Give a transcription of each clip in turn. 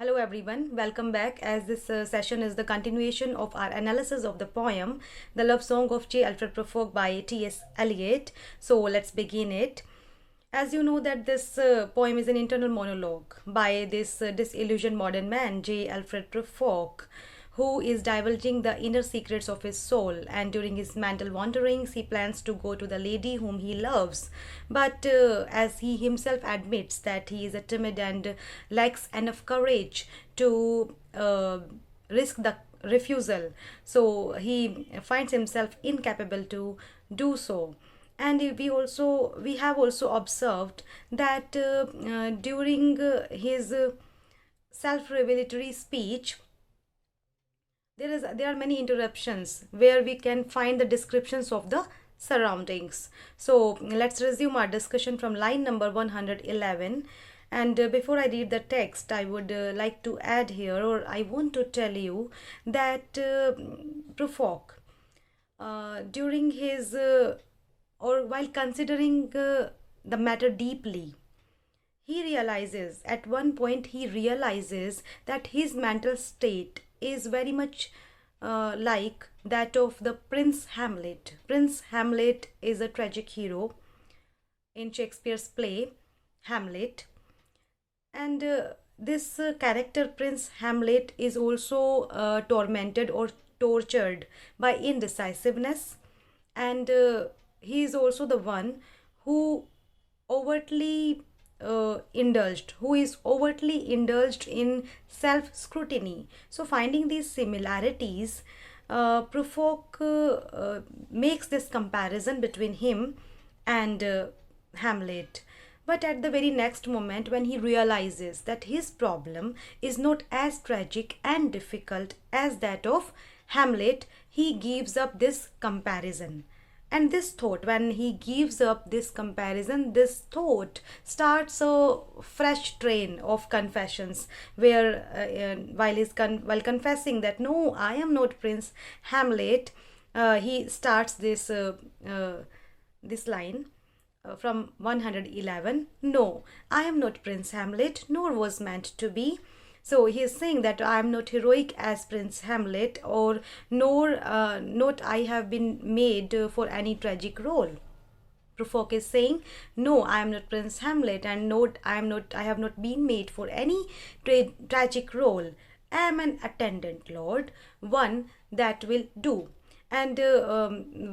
Hello everyone, welcome back as this session is the continuation of our analysis of the poem The Love Song of J. Alfred Prufrock by T.S. Eliot. So let's begin it. As you know that this poem is an internal monologue by this disillusioned modern man J. Alfred Prufrock, who is divulging the inner secrets of his soul, and during his mental wanderings he plans to go to the lady whom he loves, but as he himself admits that he is a timid and lacks enough courage to risk the refusal, so he finds himself incapable to do so. And we have also observed that during his self-revelatory speech, there are many interruptions where we can find the descriptions of the surroundings. So let's resume our discussion from line number 111. And before I read the text, I would like to add here, or I want to tell you that Prufrock, during his or while considering the matter deeply, at one point he realizes that his mental state is very much like that of the Prince Hamlet. Prince Hamlet is a tragic hero in Shakespeare's play Hamlet, and this character Prince Hamlet is also tormented or tortured by indecisiveness, and he is also the one who overtly who is overtly indulged in self scrutiny. So, finding these similarities, Prufrock makes this comparison between him and Hamlet. But at the very next moment, when he realizes that his problem is not as tragic and difficult as that of Hamlet, he gives up this comparison. And this thought, when he gives up this comparison, this thought starts a fresh train of confessions, where while confessing that no, I am not Prince Hamlet, he starts this line from 111. No, I am not Prince Hamlet, nor was meant to be. So he is saying that I am not heroic as Prince Hamlet, or nor not I have been made for any tragic role. Prufrock is saying, no, I am not Prince Hamlet, and I have not been made for any tragic role. I am an attendant lord, one that will do. And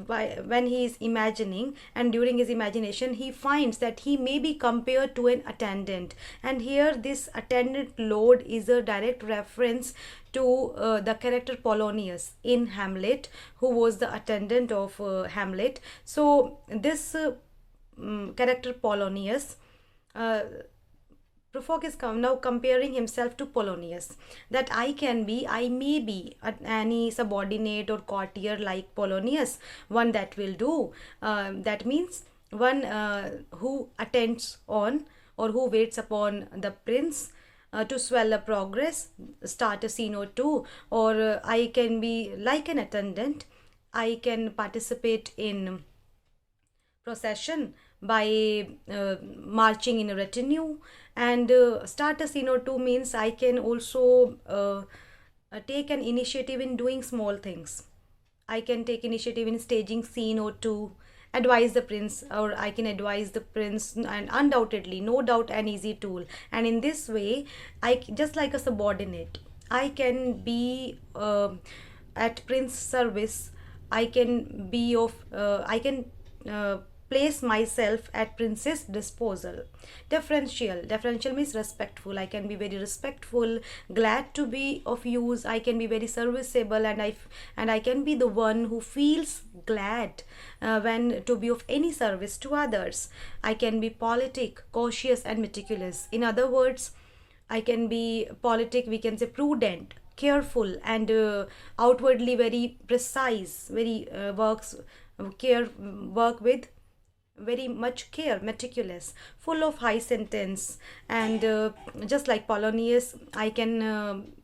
when he is imagining, and during his imagination he finds that he may be compared to an attendant, and here this attendant lord is a direct reference to the character Polonius in Hamlet, who was the attendant of Hamlet. So this character Polonius, Prufrock is now comparing himself to Polonius, that I may be any subordinate or courtier like Polonius, one that will do. That means one who attends on, or who waits upon the prince to swell a progress, start a scene or two, or I can be like an attendant. I can participate in procession by marching in a retinue, and start a scene or two means I can also take an initiative in doing small things. I can take initiative in staging scene or two, advise the prince, or I can advise the prince, and undoubtedly, no doubt, an easy tool. And in this way, just like a subordinate, I can be at prince service. I can be of I can place myself at prince's disposal. Deferential means respectful. I can be very respectful, glad to be of use. I can be very serviceable, and I can be the one who feels glad when to be of any service to others. I can be politic, cautious, and meticulous. In other words, I can be politic, we can say prudent, careful, and outwardly very precise, very work with very much care, meticulous, full of high sentence. And just like Polonius, I can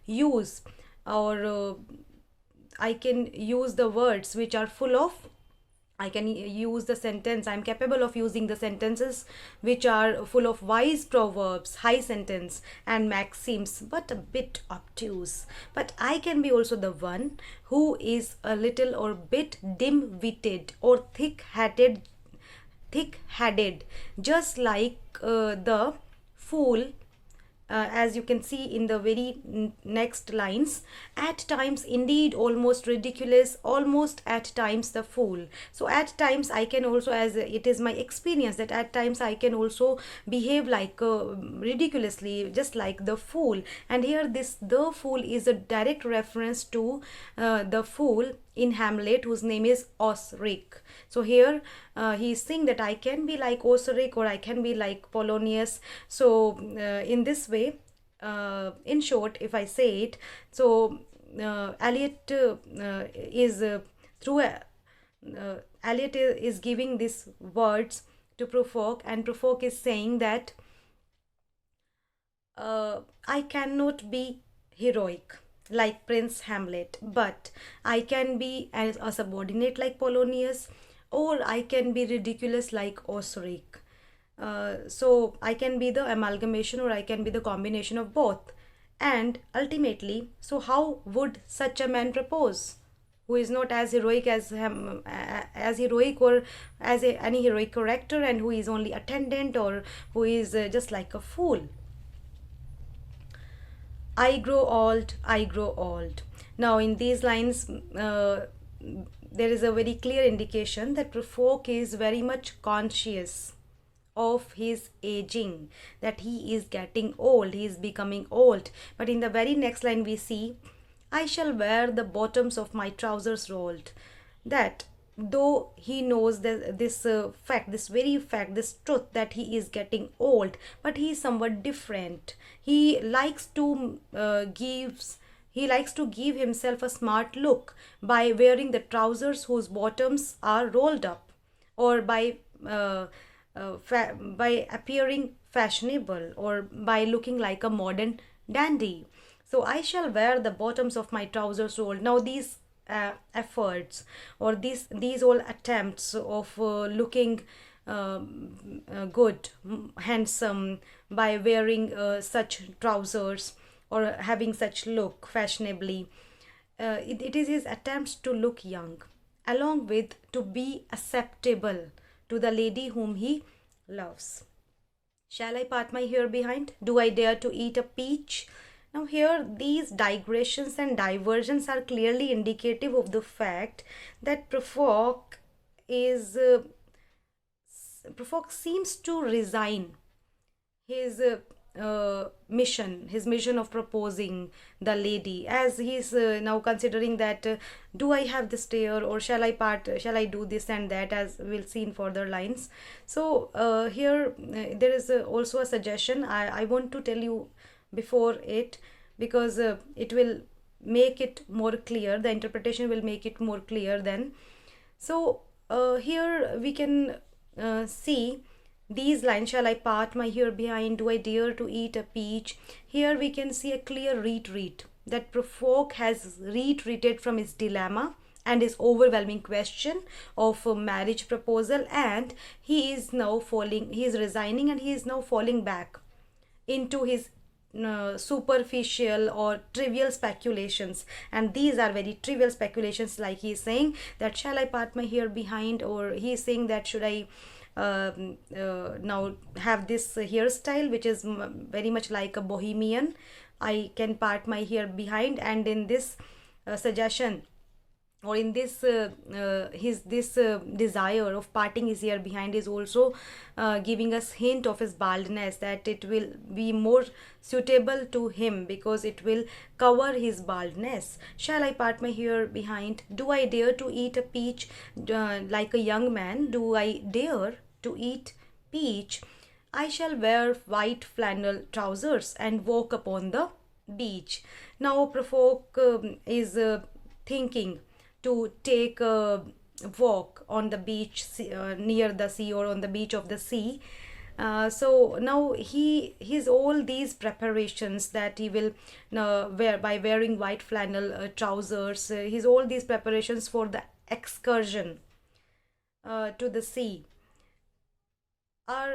use, or I can use the words which are full of I can use the sentence, I'm capable of using the sentences which are full of wise proverbs, high sentence, and maxims, but a bit obtuse. But I can be also the one who is a little or bit dim witted or thick-headed, just like the fool, as you can see in the very next lines, at times indeed almost ridiculous, almost at times the fool. So at times I can also, as it is my experience, that at times I can also behave like ridiculously, just like the fool. And here this the fool is a direct reference to the fool in Hamlet, whose name is Osric. So here he is saying that I can be like Osric, or I can be like Polonius. So in this way, in short, if I say it, so Eliot is through Eliot is giving these words to Prufrock, and Prufrock is saying that I cannot be heroic like Prince Hamlet, but I can be as a subordinate like Polonius, or I can be ridiculous like Osric. So I can be the amalgamation, or I can be the combination of both. And ultimately, so how would such a man propose, who is not as heroic as him, as heroic or as any heroic character, and who is only attendant, or who is just like a fool? I grow old, I grow old. Now, in these lines, there is a very clear indication that Prufrock is very much conscious of his aging, that he is getting old, he is becoming old. But in the very next line, we see, I shall wear the bottoms of my trousers rolled. That though he knows that this fact, this very fact, this truth, that he is getting old, but he is somewhat different. He likes to give himself a smart look by wearing the trousers whose bottoms are rolled up, or by appearing fashionable, or by looking like a modern dandy. So I shall wear the bottoms of my trousers rolled. Now these efforts, or these all attempts of looking good, handsome, by wearing such trousers, or having such look fashionably, it is his attempts to look young, along with to be acceptable to the lady whom he loves. Shall I part my hair behind? Do I dare to eat a peach? Now here these digressions and diversions are clearly indicative of the fact that Prufrock seems to resign his mission of proposing the lady, as he is now considering that do I have this dare, or shall I do this and that, as we'll see in further lines. So here there is also a suggestion I want to tell you before it, because it will make it more clear, the interpretation will make it more clear then. So here we can see these lines, shall I part my hair behind, do I dare to eat a peach. Here we can see a clear retreat, that Prufrock has retreated from his dilemma and his overwhelming question of a marriage proposal, and he is resigning, and he is now falling back into his superficial or trivial speculations. And these are very trivial speculations, like he is saying that shall I part my hair behind, or he is saying that should I now have this hairstyle which is very much like a bohemian, I can part my hair behind. And in this suggestion, or in this desire of parting his hair behind, is also giving us hint of his baldness, that it will be more suitable to him because it will cover his baldness. Shall I part my hair behind? Do I dare to eat a peach? Like a young man, do I dare to eat peach? I shall wear white flannel trousers and walk upon the beach. Now Prufrock is thinking to take a walk on the beach, near the sea, or on the beach of the sea. So now his all these preparations that he will wear by wearing white flannel trousers, his all these preparations for the excursion to the sea.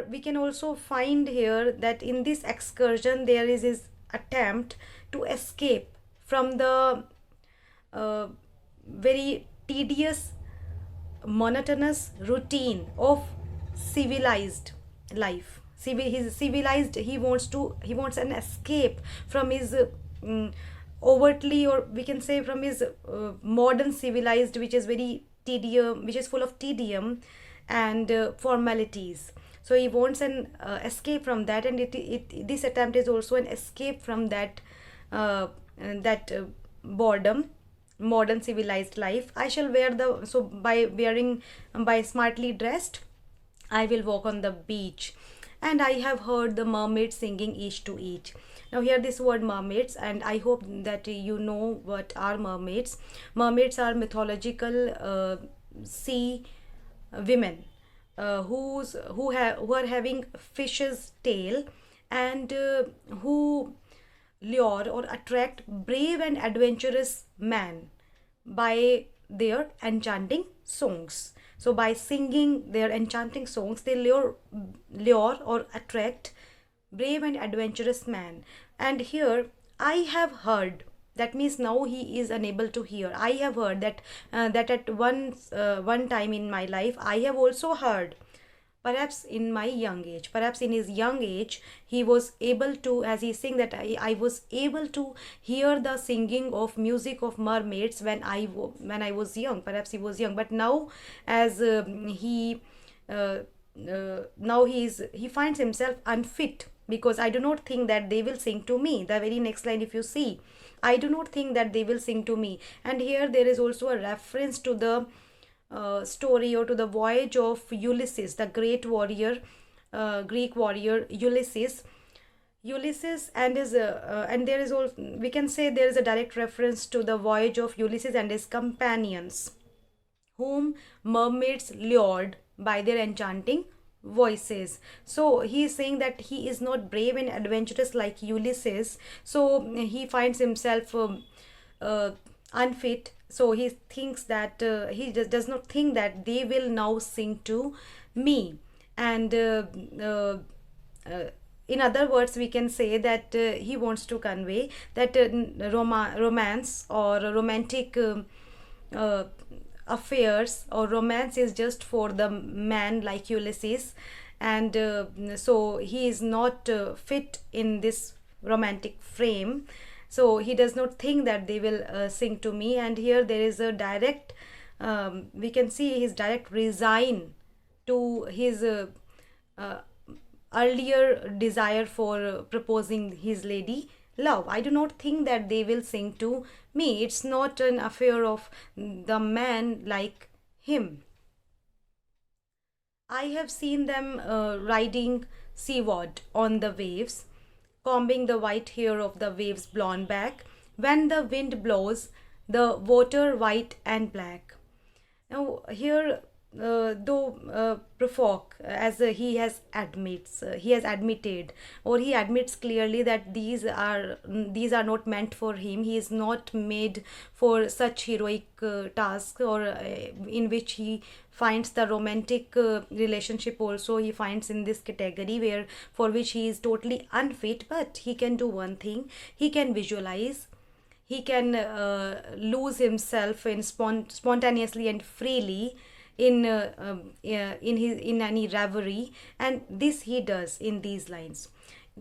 We can also find here that in this excursion there is his attempt to escape from the uh, very tedious, monotonous routine of civilized life. He's civilized. He wants an escape from his overtly, or we can say from his modern civilized, which is very tedium, which is full of tedium and formalities. So he wants an escape from that, and this attempt is also an escape from that boredom, modern civilized life. I shall wear the so by smartly dressed, I will walk on the beach, and I have heard the mermaids singing each to each. Now, hear this word mermaids, and I hope that you know what are mermaids. Mermaids are mythological sea women who are having fish's tail, and who lure or attract brave and adventurous man by their enchanting songs. So by singing their enchanting songs, they lure or attract brave and adventurous man. And here I have heard, that means now he is unable to hear. I have heard that at one time in my life I have also heard, perhaps in my young age, perhaps in his young age, he was able to, as he saying that I was able to hear the singing of music of mermaids when I was young. Perhaps he was young, but now as he now he finds himself unfit, because I do not think that they will sing to me. The very next line, if you see, I do not think that they will sing to me. And here there is also a reference to the story, or to the voyage of Ulysses, the great warrior, Greek warrior Ulysses. And there is also, we can say there is a direct reference to the voyage of Ulysses and his companions, whom mermaids lured by their enchanting voices. So he is saying that he is not brave and adventurous like Ulysses, so he finds himself uh, unfit. So he thinks that he just does not think that they will now sing to me. And uh, uh, in other words, we can say that he wants to convey that romance or romantic uh, affairs or romance is just for the man like Ulysses, and so he is not fit in this romantic frame. So he does not think that they will sing to me. And here there is a direct, we can see his direct resign to his uh, earlier desire for proposing his lady love. I do not think that they will sing to me. It's not an affair of the man like him. I have seen them riding seaward on the waves, combing the white hair of the waves' blonde back. When the wind blows, the water white and black. Now here, though Prufrock, as he has admitted, or he admits clearly that these are not meant for him. He is not made for such heroic tasks, or in which he finds the romantic relationship also he finds in this category, where for which he is totally unfit. But he can do one thing: he can visualize, he can lose himself in spontaneously and freely in any reverie, and this he does in these lines.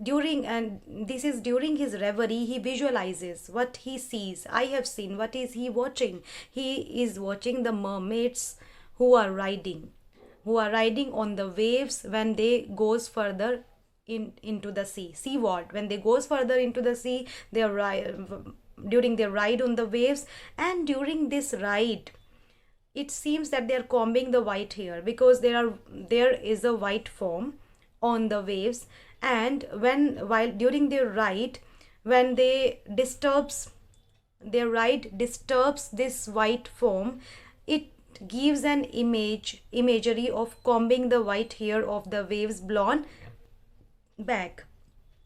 During his reverie, he visualizes what he sees. I have seen. What is he watching? He is watching the mermaids who are riding on the waves when they goes further into the seaward. When they goes further into the sea, they are during their ride on the waves. And during this ride, it seems that they are combing the white hair, because there is a white foam on the waves. And while during their ride, when their ride disturbs this white foam, it gives an imagery of combing the white hair of the waves blonde back.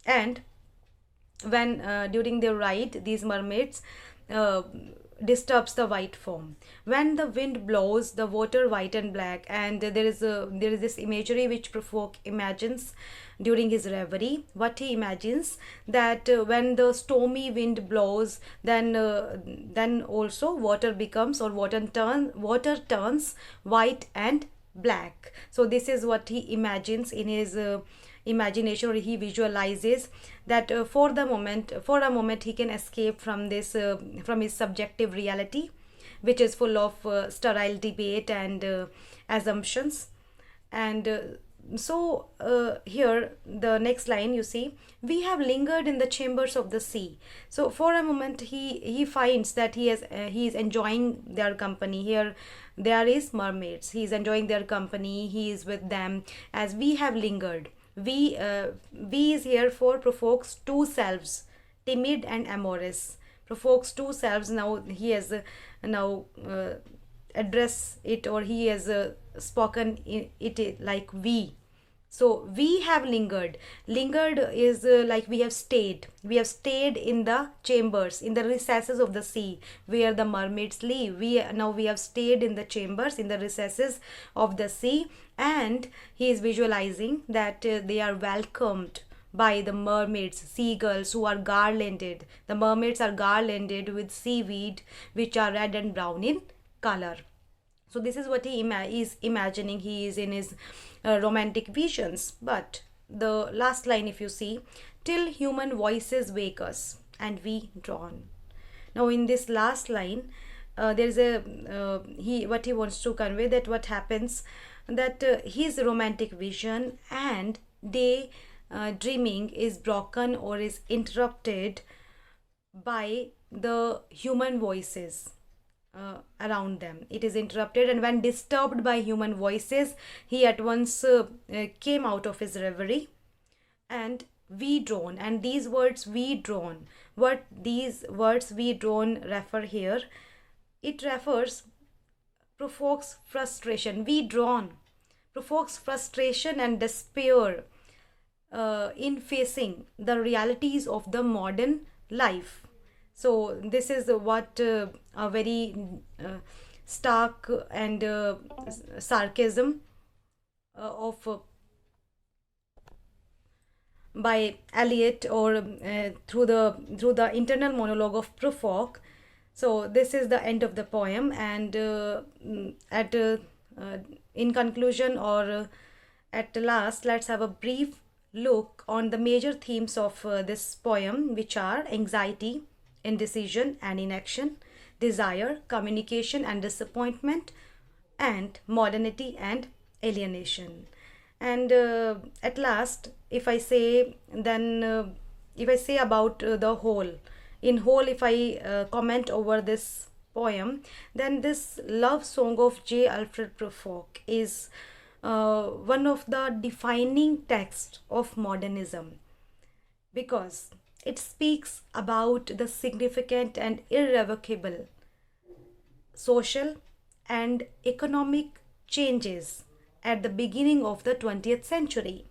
And when during their ride, these mermaids disturbs the white form. When the wind blows the water white and black, and there is this imagery which Prufrock imagines during his reverie. What he imagines, that when the stormy wind blows, then also water turns white and black. So this is what he imagines in his imagination, or he visualizes that for a moment he can escape from this from his subjective reality, which is full of sterile debate and assumptions. And here the next line, you see, we have lingered in the chambers of the sea. So for a moment he finds that he is enjoying their company. Here there is mermaids, he is enjoying their company, he is with them. As we have lingered, we is here for Prufrock's two selves, timid and amorous. Prufrock's two selves, now he has now address it, or he has spoken it like we. So we have lingered. Lingered is like we have stayed. We have stayed in the chambers, in the recesses of the sea, where the mermaids live. We have stayed in the chambers, in the recesses of the sea, and he is visualizing that they are welcomed by the mermaids, seagulls who are garlanded. The mermaids are garlanded with seaweed, which are red and brown in color. So this is what he is imagining. He is in his romantic visions. But the last line, if you see, till human voices wake us and we drown. Now in this last line, there is what he wants to convey, that what happens, that his romantic vision and day dreaming is broken or is interrupted by the human voices around them. It is interrupted, and when disturbed by human voices, he at once came out of his reverie and we drawn. And these words we drawn, what these words we drawn refer here, it refers Prufrock's frustration. We drawn, Prufrock's frustration and despair in facing the realities of the modern life. So this is what a very stark and sarcasm of by Eliot, or through the internal monologue of Prufrock. So this is the end of the poem, and in conclusion, or at last, let's have a brief look on the major themes of this poem, which are anxiety, indecision and inaction, desire, communication and disappointment, and modernity and alienation. And at last, if I say about the whole, if I comment over this poem, then this love song of J. Alfred Prufrock is one of the defining texts of modernism, because it speaks about the significant and irrevocable social and economic changes at the beginning of the 20th century.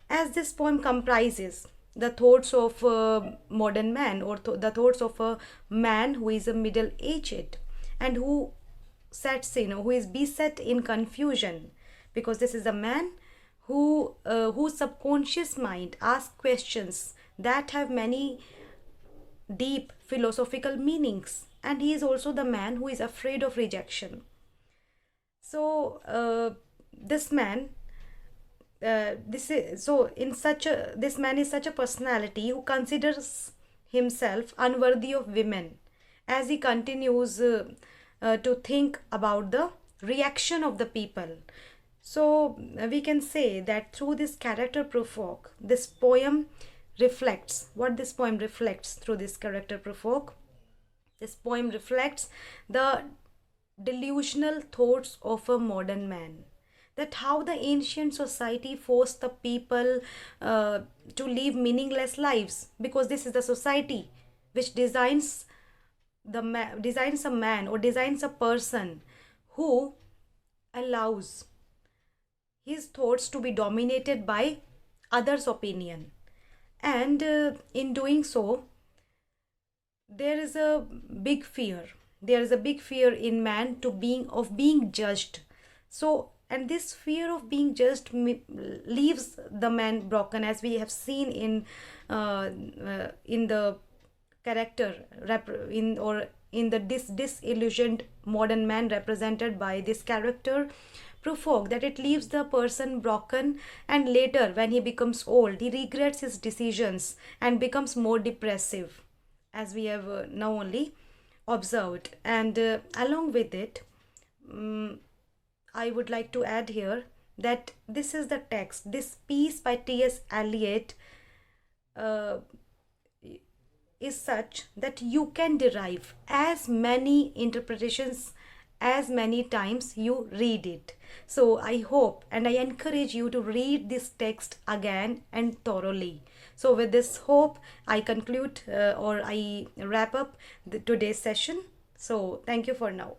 As this poem comprises the thoughts of a modern man, or the thoughts of a man who is a middle-aged and who is beset in confusion, because this is a man whose subconscious mind asks questions that have many deep philosophical meanings, and he is also the man who is afraid of rejection. So this man is such a personality who considers himself unworthy of women, as he continues to think about the reaction of the people. So we can say that through this character Prufrock, this poem reflects through this character Prufrock. This poem reflects the delusional thoughts of a modern man, that how the ancient society forced the people to live meaningless lives, because this is the society which designs a man, or designs a person who allows his thoughts to be dominated by others' opinion. And in doing so, there is a big fear. there is a big fear in man to being judged. So, and this fear of being judged leaves the man broken, as we have seen in the character in the disillusioned modern man represented by this character Prufrock, that it leaves the person broken, and later when he becomes old he regrets his decisions and becomes more depressive, as we have now only observed. And along with it, I would like to add here that this is the text, this piece by T.S. Eliot uh, is such that you can derive as many interpretations as many times you read it. So I hope and I encourage you to read this text again and thoroughly. So with this hope, I conclude or I wrap up today's session. So thank you for now.